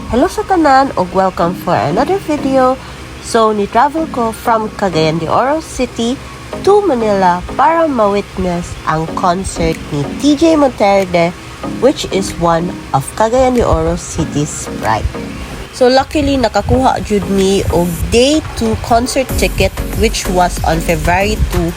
Hello sa tanan ug welcome for another video. So, ni-travel ko from Cagayan de Oro City to Manila para ma-witness ang concert ni TJ Monterde, which is one of Cagayan de Oro City's pride. So, luckily, nakakuha jud mi og day 2 concert ticket, which was on February 2,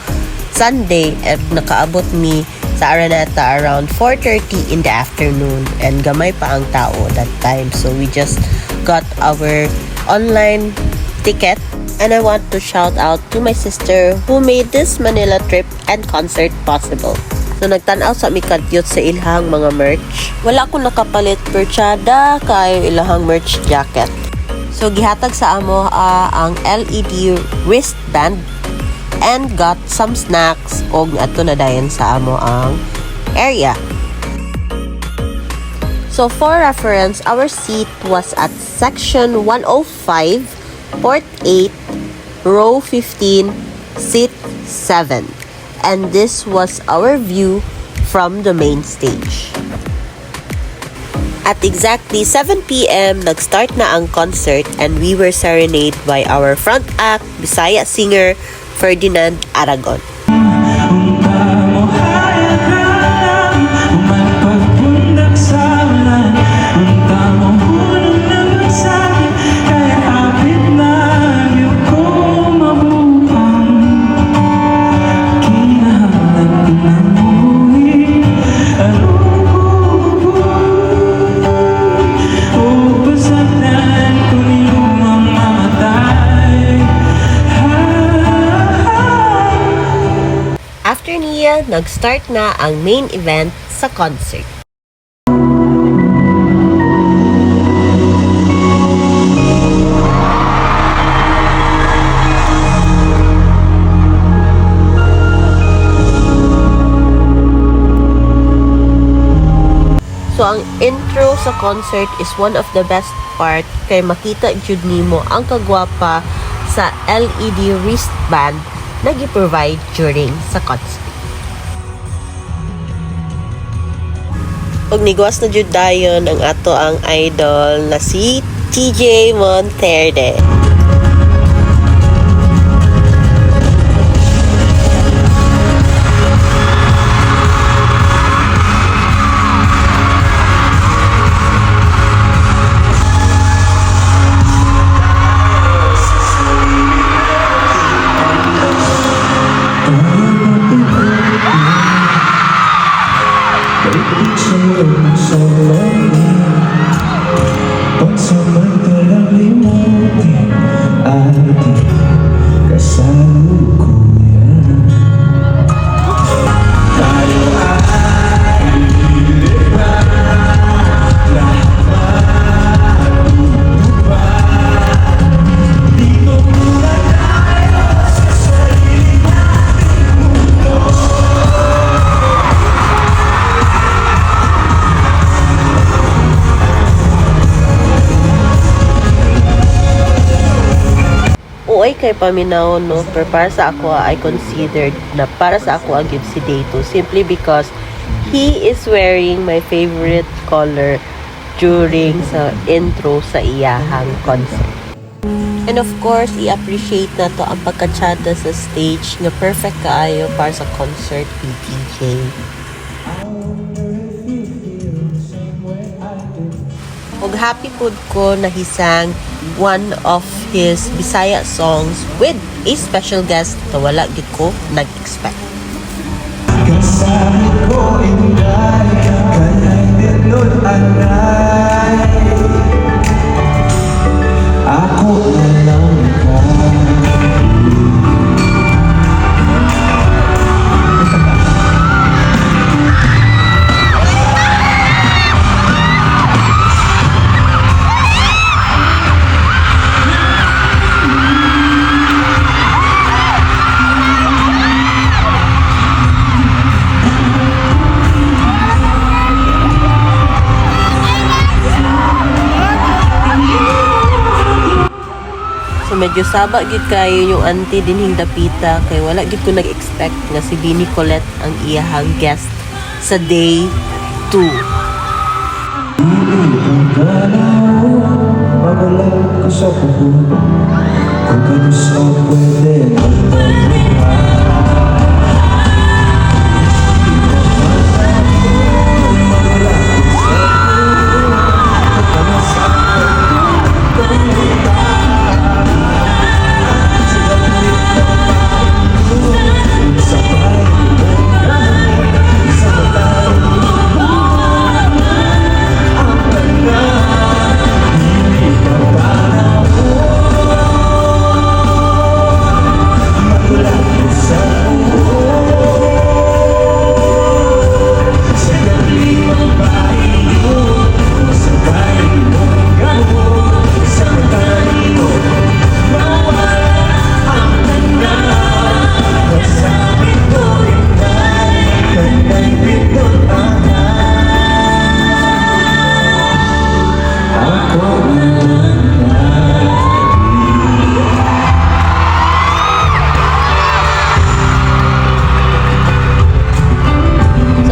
Sunday, and nakaabot mi sa Araneta around 4:30 in the afternoon, and gamay pa ang tao that time, so we just got our online ticket. And I want to shout out to my sister who made this Manila trip and concert possible. So nagtan-aw sa mi kadyot sa ilhang mga merch. Wala ko nakapalit perchada kayo ilahang merch jacket. So gihatag sa amo ang LED wristband and got some snacks og ato na dayon sa amo ang area. So for reference, our seat was at section 105, port 8, row 15, seat 7. And this was our view from the main stage. At exactly 7 p.m., nag-start na ang concert and we were serenaded by our front act, Bisaya singer, Ferdinand Aragon. After niya, nag-start na ang main event sa concert. So, ang intro sa concert is one of the best part kay makita jud nimo ang kagwapa sa LED wristband na gi-provide during sa concert. Pag nigwas na jud dayon ang ato ang idol na si TJ Monterde. Uy, kay paminaw, no? Pero para sa ako, I considered na para sa ako ang yun si Day2 simply because he is wearing my favorite color during sa intro sa iyahang concert. And of course, i-appreciate na to ang pagkatsada sa stage nga perfect kaayo para sa concert ni TJ. Og happy food ko na hisang one of his Bisaya songs with a special guest na wala gid ko nag-expect. Kasama ko inday, kanay dinod anay, ako na lang ka. So medyo saba gid kayo yung auntie dinhing dapita kay wala gid ko nag-expect nga si Bini Colette ang iyahang guest sa day 2. sa puhon kung ano sa pwede magpapahal.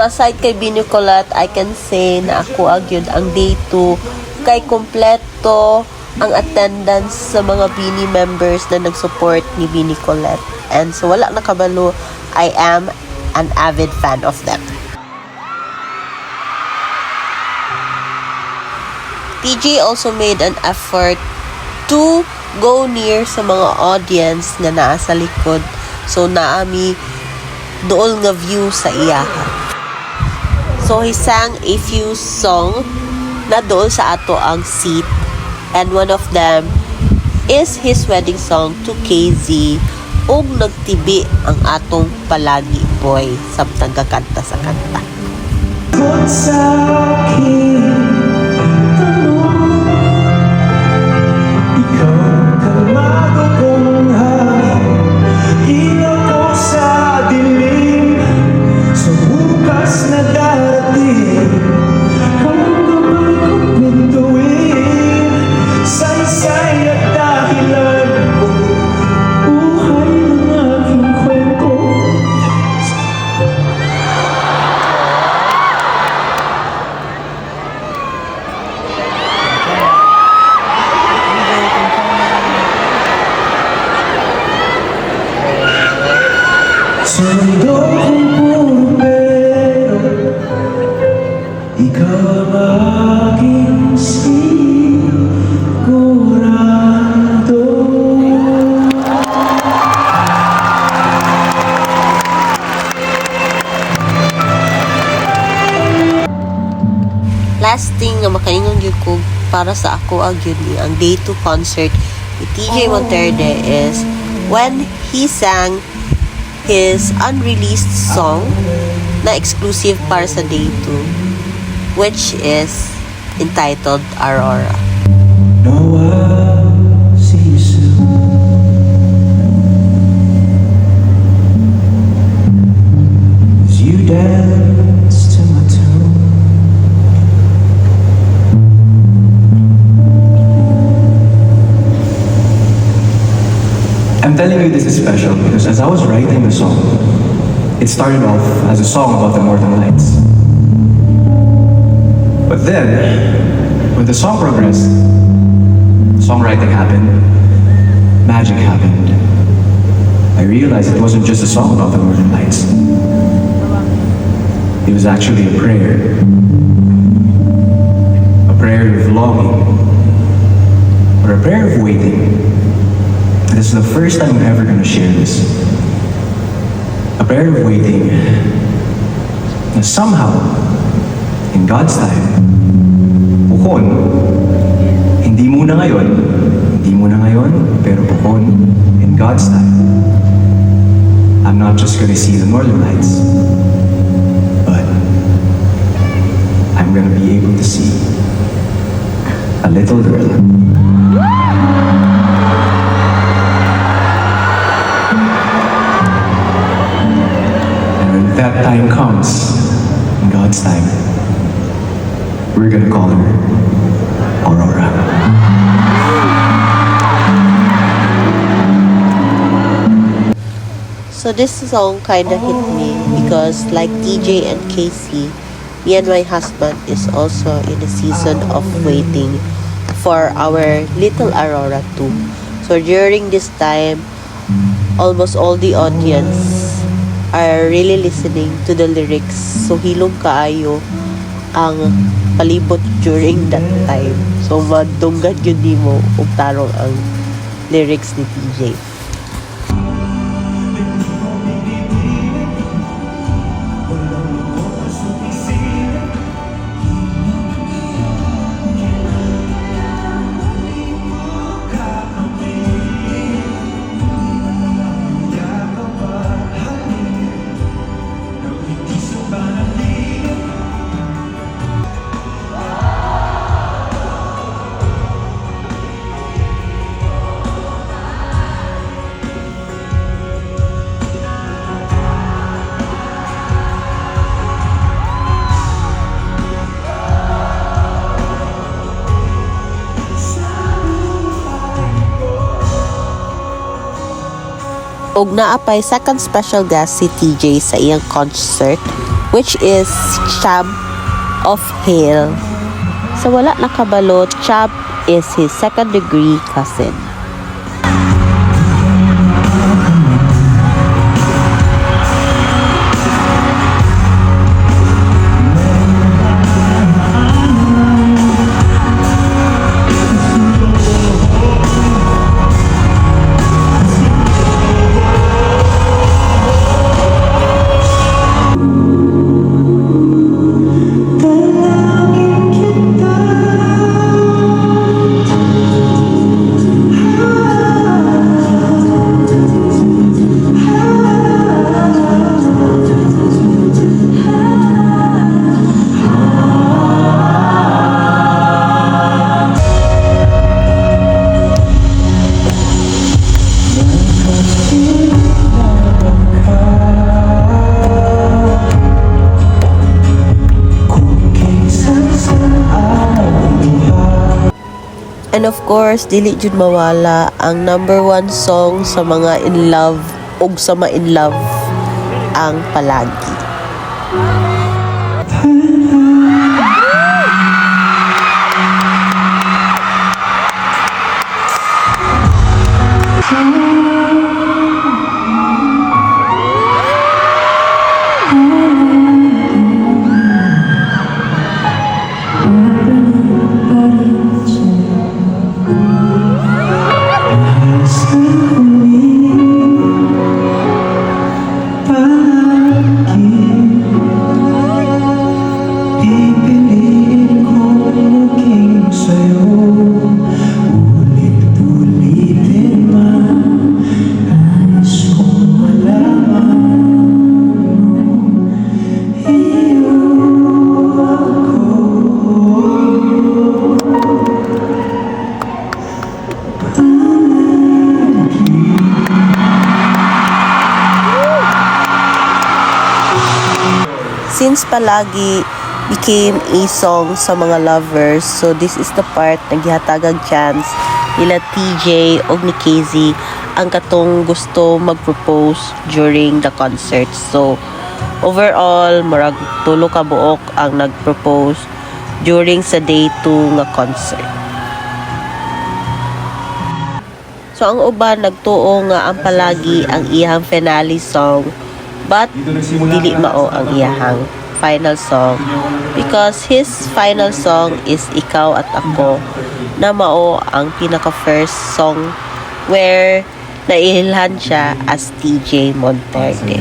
So aside kay Bini Colette, I can say na ako agyud ang day 2 kay kompleto ang attendance sa mga Bini members na nag-support ni Bini Colette. And so wala na kabalo, I am an avid fan of them. TJ also made an effort to go near sa mga audience na naa sa likod. So naami dool nga view sa iyaha. So he sang a few songs na dool sa ato ang seat, and one of them is his wedding song to KZ ug nagtibi ang atong palagi boy samtang kakanta sa kanta. Kung sa akin tanong, ikaw ang kalmado kong hangin, ilaw ko sa dilim, sa bukas na darating, ang gabay kong pintuin, saysay at dahilan mo, buhay ng aking kwento. Sa mundo kong puro pero, ikaw ang aking sigurado. Last thing na makaingon gyud ko para sa ako agyud ni ang day 2 concert ni TJ Monterde is when he sang his unreleased song na exclusive para sa day 2, which is entitled Aurora. No, I'll see you soon. As you dance to my tune. I'm telling you this is special because as I was writing the song, it started off as a song about the Northern Lights. But then, when the song progressed, songwriting happened, magic happened. I realized it wasn't just a song about the Northern Lights. It was actually a prayer. A prayer of longing. Or a prayer of waiting. This is the first time I'm ever going to share this. A prayer of waiting. Na somehow, in God's time, bukon, hindi muna ngayon, pero bukon, in God's time, I'm not just going to see the Northern Lights, but I'm going to be able to see a little girl. That time comes, in God's time, we're gonna call her Aurora. So this song kinda hit me because like DJ and Casey, me and my husband is also in a season of waiting for our Little Aurora 2. So during this time, almost all the audience are really listening to the lyrics. So hilong kaayo ang palibot during that time. So madunggan yun di mo ug tarong ang lyrics ni TJ. Og naapay second special guest si TJ sa iyang concert, which is Chab of Hale. Sa wala nakabalo, Chab is his second degree cousin. And of course, dili jud mawala ang number 1 song sa mga in love ug sa ma-in love, ang Palagi. Since Palagi became a song sa mga lovers, so this is the part na gihatagang chance nila TJ o ni KZ ang katong gusto mag-propose during the concert. So overall, murag tulo ka buok ang nag-propose during sa day 2 nga concert. So ang uban nagtuo nga ang Palagi ang iyang finale song, but dili mao ang iyahang final song because his final song is Ikaw at Ako, na mao ang pinaka first song where nailhan siya as TJ Monterde.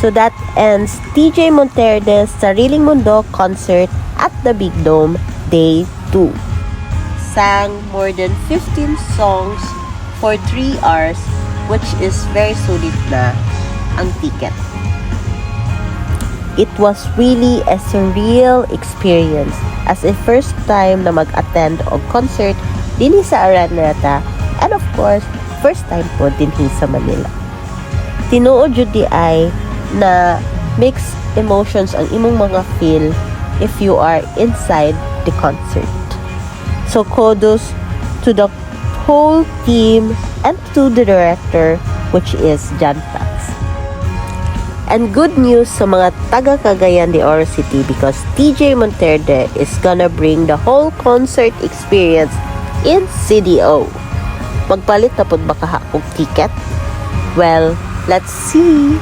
So that ends TJ Monterde's Sariling Mundo concert at the Big Dome Day 2. Sang more than 15 songs for 3 hours, which is very solid na ang ticket. It was really a surreal experience as a first time na mag-attend og concert dinhi sa Araneta, and of course, first time po dinhi sa Manila. Tinuod jud di ay na mixed emotions ang imong mga feel if you are inside the concert. So kudos to the whole team and to the director, which is John Pax. And good news sa mga taga Cagayan de Oro City because TJ Monterde is gonna bring the whole concert experience in CDO. Magpalit na pud ba kaha og ticket? Well, let's see.